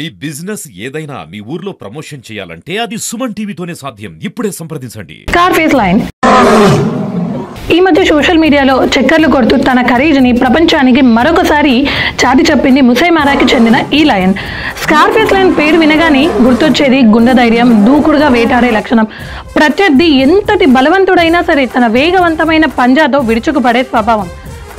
మీ business ఏదైనా మీ ఊర్లో promotion చేయాలంటే అది సుమన్ టీవీతోనే సాధ్యం. ఇప్పుడే సంప్రదించండి. స్కార్ఫేస్ లయన్ ఈ మధ్య సోషల్ మీడియాలో చక్కర్లు కొడుతూ తన ఖరీదుని ప్రపంచానికి మరొకసారి చాటి చెప్పింది ముసైమారాకి చెందిన ఈ లయన్. స్కార్ఫేస్ లయన్ పేరు వినగానే గుర్తొచ్చేది గుండె ధైర్యం, దూకుడుగా వేటాడే లక్షణం. ప్రత్యర్థి ఎంతటి బలవంతుడైనా సరే తన వేగవంతమైన పంజాతో విడుచుకుపడే స్వభావం.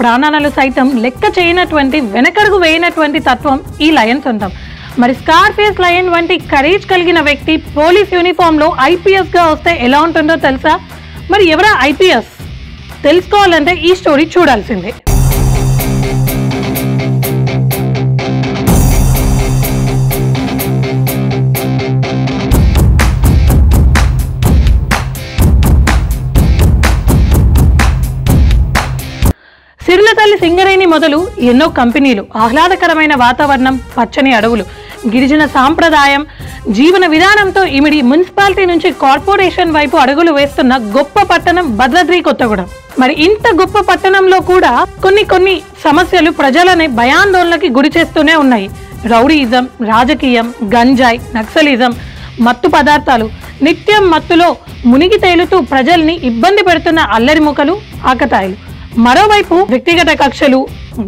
ప్రాణాలను సైతం లెక్క చేయనటువంటి, వెనకడుగు వేయనటువంటి తత్వం ఈ లయన్ సొంతం. మరి స్కార్ఫేస్ లయన్ వంటి కరేజ్ కలిగిన వ్యక్తి పోలీస్ యూనిఫామ్లో ఐపీఎస్గా వస్తే ఎలా ఉంటుందో తెలుసా? మరి ఎవరా ఐపీఎస్ తెలుసుకోవాలంటే ఈ స్టోరీ చూడాల్సిందే. సిరిలతల్లి సింగరేణి మొదలు ఎన్నో కంపెనీలు, ఆహ్లాదకరమైన వాతావరణం, పచ్చని అడవులు, గిరిజన సాంప్రదాయం, జీవన విధానంతో ఇమిడి మున్సిపాలిటీ నుంచి కార్పొరేషన్ వైపు అడుగులు వేస్తున్న గొప్ప పట్టణం భద్రాద్రి కొత్తగూడెం. మరి ఇంత గొప్ప పట్టణంలో కూడా కొన్ని సమస్యలు ప్రజలని భయాందోళనకి గురి చేస్తూనే ఉన్నాయి. రౌడీయిజం, రాజకీయం, గంజాయి, నక్సలిజం, మత్తు పదార్థాలు, నిత్యం మత్తులో మునిగి తేలుతూ ప్రజల్ని ఇబ్బంది పెడుతున్న అల్లరి ముఖలు, ఆకతాయిలు. మరోవైపు వ్యక్తిగత కక్షలు,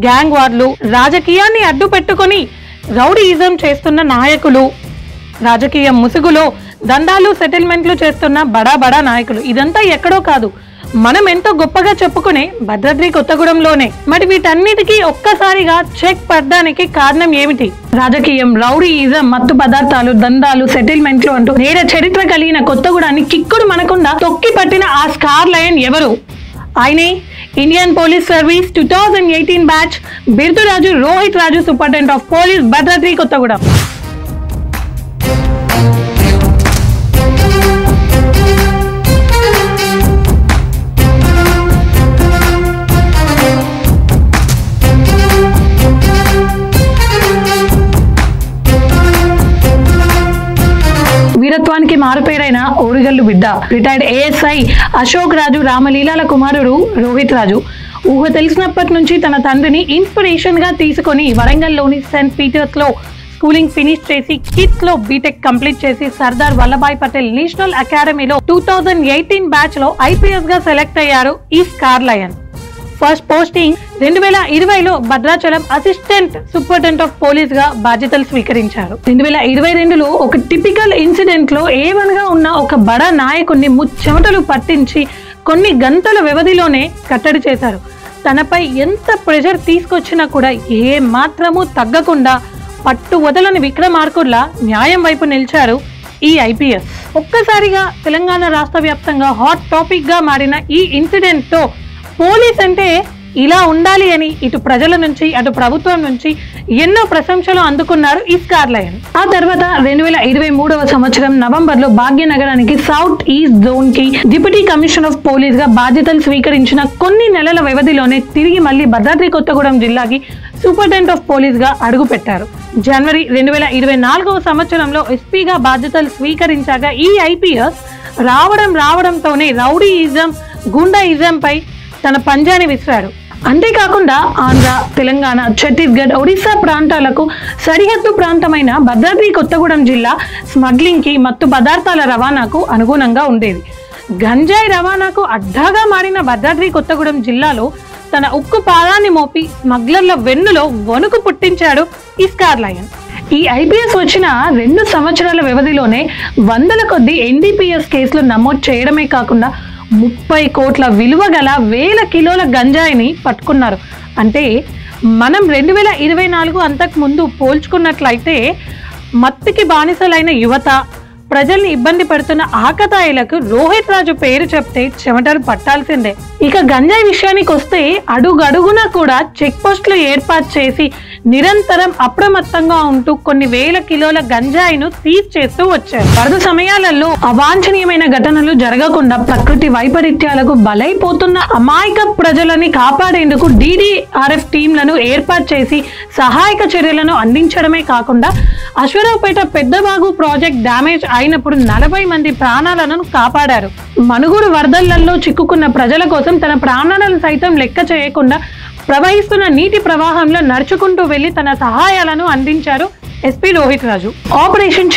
గ్యాంగ్ వార్లు, రాజకీయాన్ని అడ్డు పెట్టుకొని రౌడీయిజం చేస్తున్న నాయకులు, రాజకీయ ముసుగులో దందాలు, సెటిల్మెంట్లు చేస్తున్న బడా నాయకులు. ఇదంతా ఎక్కడో కాదు, మనం ఎంతో గొప్పగా చెప్పుకునే భద్రాద్రి కొత్తగూడెంలోనే. మరి వీటన్నిటికీ ఒక్కసారిగా చెక్ పడడానికి కారణం ఏమిటి? రాజకీయం, రౌడీయిజం, మత్తు పదార్థాలు, దందాలు, సెటిల్మెంట్లు అంటూ నేర చరిత్ర కలిగిన కొత్తగూడాన్ని కిక్కుడు మనకుండా తొక్కి పట్టిన ఆ స్కార్ లయన్ ఎవరు? ఆయనే Indian police service 2018 batch Birduraju Rohit Raju, superintendent of police Bhadradri Kothagudem. వీరత్వానికి మారుపేరైన ఓరుగల్లు బిడ్డ, రిటైర్డ్ ఏఎస్ఐ అశోక్ రాజు రామలీలాల కుమారుడు రోహిత్ రాజు. ఊహ తెలిసినప్పటి నుంచి తన తండ్రిని ఇన్స్పిరేషన్ గా తీసుకొని వరంగల్లోని సెయింట్ పీటర్స్ లో స్కూలింగ్ ఫినిష్ చేసి కిట్స్ లో బీటెక్ కంప్లీట్ చేసి సర్దార్ వల్లభాయ్ పటేల్ నేషనల్ అకాడమీలో 2018 బ్యాచ్ లో ఐపీఎస్ గా సెలెక్ట్ అయ్యారు ఈ స్కార్ లయన్. ఫస్ట్ పోస్టింగ్ 2020లో Bhadrachalam assistant superintendent of police గా బాధ్యతలు స్వీకరించారు. 2022లో ఒక టిపికల్ ఇన్సిడెంట్ లో A1 గా ఉన్న ఒక బడా నాయకుడిని ముచ్చెమటలు పట్టించి కొన్ని గంటల వ్యవధిలోనే కట్టడి చేశారు. తనపై ఎంత ప్రెషర్ తీసుకొచ్చినా కూడా ఏ మాత్రము తగ్గకుండా పట్టు వదలని విక్రమార్కుల్లా న్యాయం వైపు నిలిచారు ఈ ఐపీఎస్. ఒక్కసారిగా తెలంగాణ రాష్ట్ర వ్యాప్తంగా హాట్ టాపిక్ గా మారిన ఈ ఇన్సిడెంట్ తో పోలీస్ అంటే ఇలా ఉండాలి అని ఇటు ప్రజల నుంచి అటు ప్రభుత్వం నుంచి ఎన్నో ప్రశంసలు అందుకున్నారు ఈ స్కార్ లయన్. ఆ తర్వాత 2023వ సంవత్సరం నవంబర్లో భాగ్యనగరానికి సౌత్ ఈస్ట్ జోన్ కి డిప్యూటీ కమిషనర్ ఆఫ్ పోలీస్ గా బాధ్యతలు స్వీకరించిన కొన్ని నెలల వ్యవధిలోనే తిరిగి మళ్ళీ భద్రాద్రి కొత్తగూడెం జిల్లాకి సూపరింటెండెంట్ ఆఫ్ పోలీస్ గా అడుగు పెట్టారు. జనవరి 2024వ సంవత్సరంలో ఎస్పీగా బాధ్యతలు స్వీకరించాక ఈ ఐపీఎస్ రావడంతోనే రౌడీయిజం, గుండాయిజం పై తన పంజాని విసిరాడు. అంతేకాకుండా ఆంధ్ర, తెలంగాణ, ఛత్తీస్గఢ్, ఒడిశా ప్రాంతాలకు సరిహద్దు ప్రాంతమైన భద్రాద్రి కొత్తగూడెం జిల్లా స్మగ్లింగ్ కి, మత్తు పదార్థాల రవాణాకు అనుగుణంగా ఉండేది. గంజాయి రవాణాకు అడ్డాగా మారిన భద్రాద్రి కొత్తగూడెం జిల్లాలో తన ఉక్కు పాదాన్ని మోపి స్మగ్లర్ల వెన్నులో వణుకు పుట్టించాడు ఈ స్కార్ లయన్. ఈ ఐపీఎస్ వచ్చిన 2 సంవత్సరాల వ్యవధిలోనే వందల కొద్ది NDPS కేసులు నమోదు చేయడమే కాకుండా 30 కోట్ల విలువ గల 1000 కిలోల గంజాయిని పట్టుకున్నారు. అంటే మనం 2024 అంతకు ముందు పోల్చుకున్నట్లయితే మత్తుకి బానిసలైన యువత, ప్రజల్ని ఇబ్బంది పెడుతున్న ఆకతాయిలకు రోహిత్ రాజు పేరు చెప్తే చెమటలు పట్టాల్సిందే. ఇక గంజాయి విషయానికి వస్తే అడుగడుగునా కూడా చెక్ పోస్టులు ఏర్పాటు చేసి నిరంతరం అప్రమత్తంగా ఉంటూ కొన్ని 1000 కిలోల గంజాయిను సీజ్ చేస్తూ వచ్చారు. వరద సమయాలలో అవాంఛనీయమైన ఘటనలు జరగకుండా ప్రకృతి వైపరీత్యాలకు బలైపోతున్న అమాయక ప్రజలని కాపాడేందుకు DDRF టీంలను ఏర్పాటు చేసి సహాయక చర్యలను అందించడమే కాకుండా అశ్వరావుపేట పెద్దవాగు ప్రాజెక్ట్ డ్యామేజ్ అయినప్పుడు 40 మంది ప్రాణాలను కాపాడారు. మనుగుడు వరదలలో చిక్కుకున్న ప్రజల కోసం తన ప్రాణాలను సైతం లెక్క చేయకుండా ప్రవహిస్తున్న నీటి ప్రవాహంలో నడుచుకుంటూ వెళ్లి తన సహాయాలను అందించారు ఎస్పీ రోహిత్ రాజు. ఆపరేషన్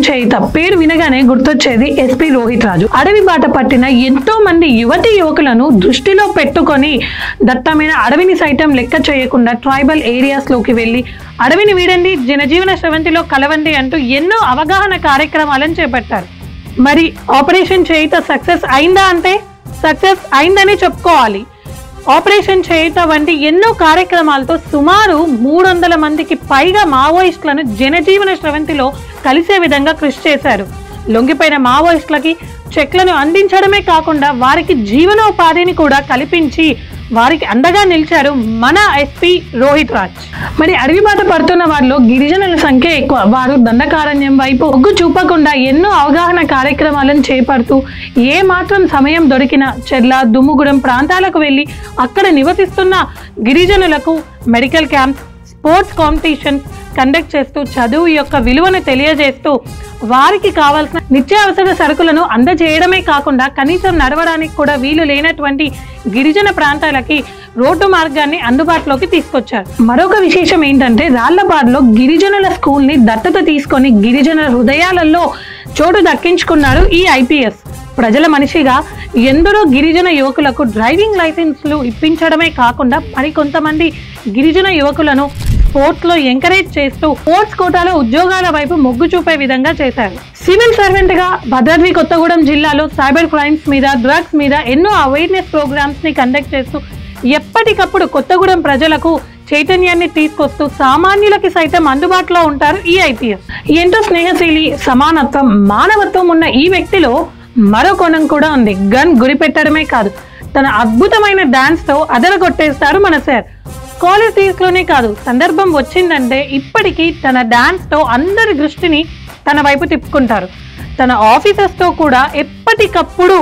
చేయుత పేరు వినగానే గుర్తొచ్చేది ఎస్పీ రోహిత్ రాజు. అడవి బాట పట్టిన ఎంతో మంది యువతి యువకులను దృష్టిలో పెట్టుకొని దట్టమైన అడవిని సైతం లెక్క చేయకుండా ట్రైబల్ ఏరియాస్ లోకి వెళ్ళి అడవిని వీడండి, జనజీవన స్రవంతిలో కలవండి అంటూ ఎన్నో అవగాహన కార్యక్రమాలను చేపట్టారు. మరి ఆపరేషన్ చేయుత సక్సెస్ అయిందా అంటే సక్సెస్ అయిందని చెప్పుకోవాలి. ఆపరేషన్ చేయుత వంటి ఎన్నో కార్యక్రమాలతో సుమారు 300 మందికి పైగా మావోయిస్టులను జనజీవన స్రవంతిలో కలిసే విధంగా కృషి చేశారు. లొంగిపోయిన మావోయిస్టులకి చెక్లను అందించడమే కాకుండా వారికి జీవనోపాధిని కూడా కల్పించి వారికి అండగా నిలిచారు మన ఎస్పీ రోహిత్ రాజ్. మరి అడవి బాట పడుతున్న వారిలో గిరిజనుల సంఖ్య ఎక్కువ. వారు దండకారణ్యం వైపు ఒగ్గు చూపకుండా ఎన్నో అవగాహన కార్యక్రమాలను చేపడుతూ ఏ మాత్రం సమయం దొరికిన చెర్ల, దుమ్ముగూడెం ప్రాంతాలకు వెళ్ళి అక్కడ నివసిస్తున్న గిరిజనులకు medical camps, sports competitions conduct చేస్తూ చదువు యొక్క విలువను తెలియజేస్తూ వారికి కావాల్సిన నిత్యావసర సరుకులను అందజేయడమే కాకుండా కనీసం నడవడానికి కూడా వీలు లేనటువంటి గిరిజన ప్రాంతాలకి రోడ్డు మార్గాన్ని అందుబాటులోకి తీసుకొచ్చారు. మరొక విశేషం ఏంటంటే రాళ్లపాడులో గిరిజనుల స్కూల్ ని దత్తత తీసుకొని గిరిజనుల హృదయాలలో చోటు దక్కించుకున్నారు ఈ ఐపీఎస్. ప్రజల మనిషిగా ఎందరో గిరిజన యువకులకు డ్రైవింగ్ లైసెన్స్లు ఇప్పించడమే కాకుండా మరికొంతమంది గిరిజన యువకులను స్పోర్ట్స్ లో ఎంకరేజ్ చేస్తూ స్పోర్ట్స్ కోటాలో ఉద్యోగాల వైపు మొగ్గు చూపే విధంగా చేశారు. సివిల్ సర్వెంట్ గా భద్రాద్రి కొత్తగూడెం జిల్లాలో సైబర్ క్రైమ్స్ మీద, డ్రగ్స్ మీద ఎన్నో అవేర్నెస్ ప్రోగ్రామ్స్ ని కండక్ట్ చేస్తూ ఎప్పటికప్పుడు కొత్తగూడెం ప్రజలకు చైతన్యాన్ని తీసుకొస్తూ సామాన్యులకి సైతం అందుబాటులో ఉంటారు ఈ ఐపీఎస్. ఎంతో స్నేహశీలి, సమానత్వం, మానవత్వం ఉన్న ఈ వ్యక్తిలో మరో కోణం కూడా ఉంది. గన్ గురిపెట్టడమే కాదు, తన అద్భుతమైన డాన్స్ తో అదరగొట్టేస్తారు మన సార్. కాలేజ్ డేస్ లోనే కాదు, సందర్భం వచ్చిందంటే ఇప్పటికీ తన డాన్స్ తో అందరి దృష్టిని తన వైపు తిప్పుకుంటారు. తన ఆఫీసర్స్ తో కూడా ఎప్పటికప్పుడు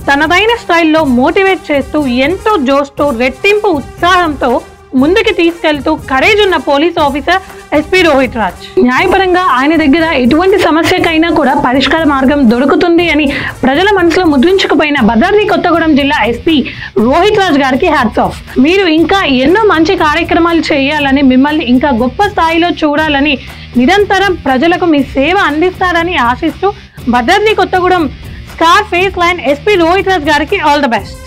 తనదైన స్టైల్లో మోటివేట్ చేస్తూ ఎంతో జోష్తో, రెట్టింపు ఉత్సాహంతో ముందుకు తీసుకెళ్తూ కరేజ్ ఉన్న police officer SP Rohit Raj. న్యాయపరంగా ఆయన దగ్గర ఎటువంటి సమస్యకైనా కూడా పరిష్కార మార్గం దొరుకుతుంది అని ప్రజల మనసులో ముద్రించుకుపోయిన భద్రాద్రి కొత్తగూడెం జిల్లా ఎస్పీ రోహిత్ రాజ్ గారికి హ్యాట్స్ ఆఫ్. మీరు ఇంకా ఎన్నో మంచి కార్యక్రమాలు చేయాలని, మిమ్మల్ని ఇంకా గొప్ప స్థాయిలో చూడాలని, నిరంతరం ప్రజలకు మీ సేవ అందిస్తారని ఆశిస్తూ Bhadradri Kothagudem star phase line SP Rohit Raj గారికి ఆల్ ద బెస్ట్.